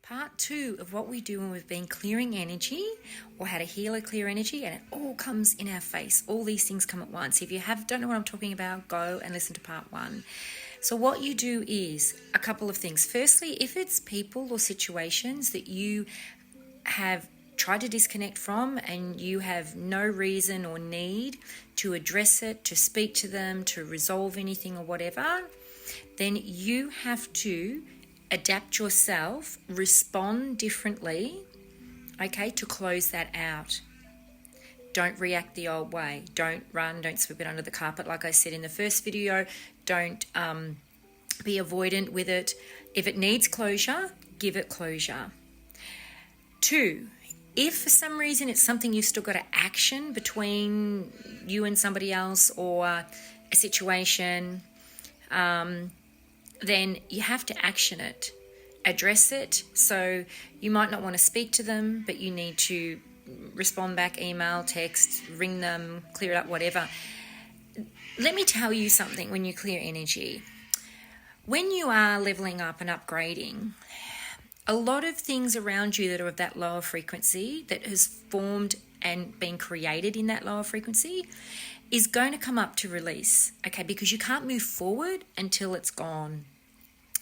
Part 2 of what we do when we've been clearing energy or how to heal or clear energy, and it all comes in our face. All these things come at once. If you don't know what I'm talking about, go and listen to part 1. So what you do is a couple of things. Firstly, if it's people or situations that you have tried to disconnect from and you have no reason or need to address it, to speak to them, to resolve anything or whatever, then you have to adapt yourself, respond differently, okay, to close that out. Don't react the old way. Don't run, don't sweep it under the carpet. Like I said in the first video, don't be avoidant with it. If it needs closure, give it closure. 2, if for some reason it's something you've still got to action between you and somebody else or a situation, then you have to action it, address it. So you might not want to speak to them, but you need to respond back, email, text, ring them, clear it up, whatever. Let me tell you something when you clear energy. When you are leveling up and upgrading, a lot of things around you that are of that lower frequency that has formed and been created in that lower frequency is going to come up to release, okay, because you can't move forward until it's gone.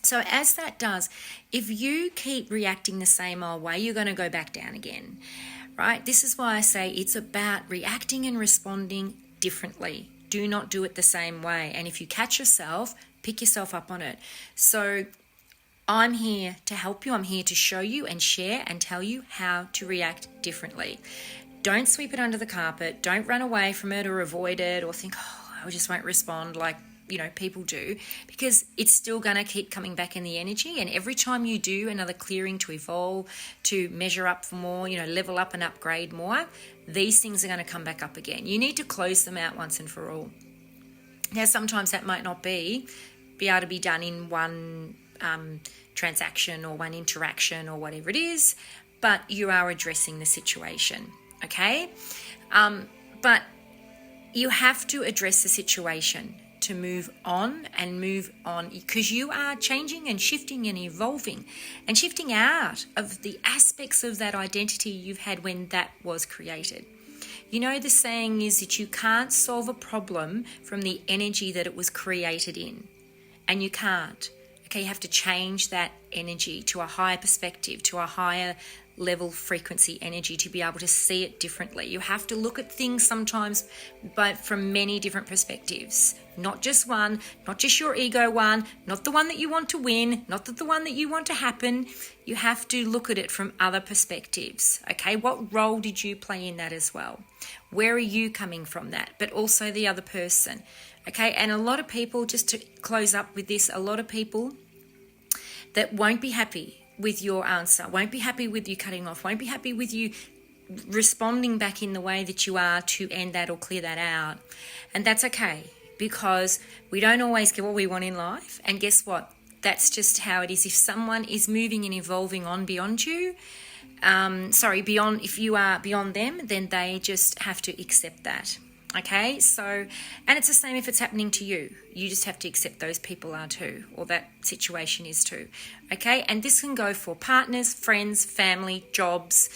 So as that does, if you keep reacting the same old way, you're going to go back down again, right? This is why I say it's about reacting and responding differently. Do not do it the same way. And if you catch yourself, pick yourself up on it. So I'm here to help you. I'm here to show you and share and tell you how to react differently. Don't sweep it under the carpet. Don't run away from it or avoid it or think, I just won't respond like, people do, because it's still going to keep coming back in the energy. And every time you do another clearing to evolve, to measure up for more, level up and upgrade more, these things are going to come back up again. You need to close them out once and for all. Now, sometimes that might not be able to be done in one transaction or one interaction or whatever it is, but you are addressing the situation, okay? But you have to address the situation to move on because you are changing and shifting and evolving and shifting out of the aspects of that identity you've had when that was created. The saying is that you can't solve a problem from the energy that it was created in, and you can't. Okay, you have to change that energy to a higher perspective, to a higher level frequency energy to be able to see it differently. You have to look at things sometimes from many different perspectives, not just one, not just your ego one, not the one that you want to win, not the one that you want to happen. You have to look at it from other perspectives. Okay, what role did you play in that as well? Where are you coming from that? But also the other person. Okay, and a lot of people, just to close up with this, a lot of people that won't be happy with your answer, won't be happy with you cutting off, won't be happy with you responding back in the way that you are to end that or clear that out. And that's okay, because we don't always get what we want in life. And guess what? That's just how it is. If someone is moving and evolving on beyond you, if you are beyond them, then they just have to accept that. Okay, so, and it's the same if it's happening to you. You just have to accept those people are too, or that situation is too. Okay, and this can go for partners, friends, family, jobs,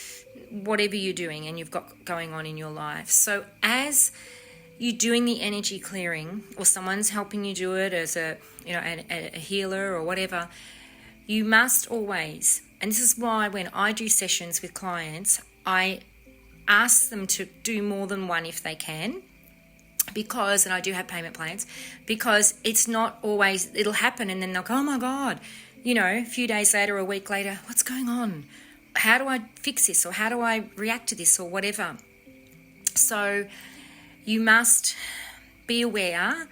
whatever you're doing and you've got going on in your life. So as you're doing the energy clearing, or someone's helping you do it as a healer or whatever, you must always, and this is why when I do sessions with clients, I ask them to do more than one if they can, and I do have payment plans, because it's not always, it'll happen and then they'll go, oh my God, a few days later, a week later, what's going on? How do I fix this? Or how do I react to this or whatever? So you must be aware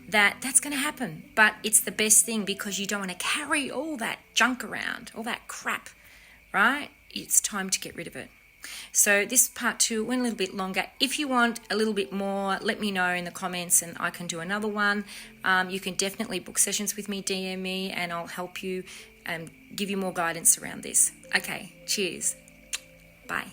that that's going to happen, but it's the best thing, because you don't want to carry all that junk around, all that crap, right? It's time to get rid of it. So this part 2 went a little bit longer. If you want a little bit more, let me know in the comments and I can do another one. You can definitely book sessions with me, DM me, and I'll help you and give you more guidance around this. Okay, cheers. Bye.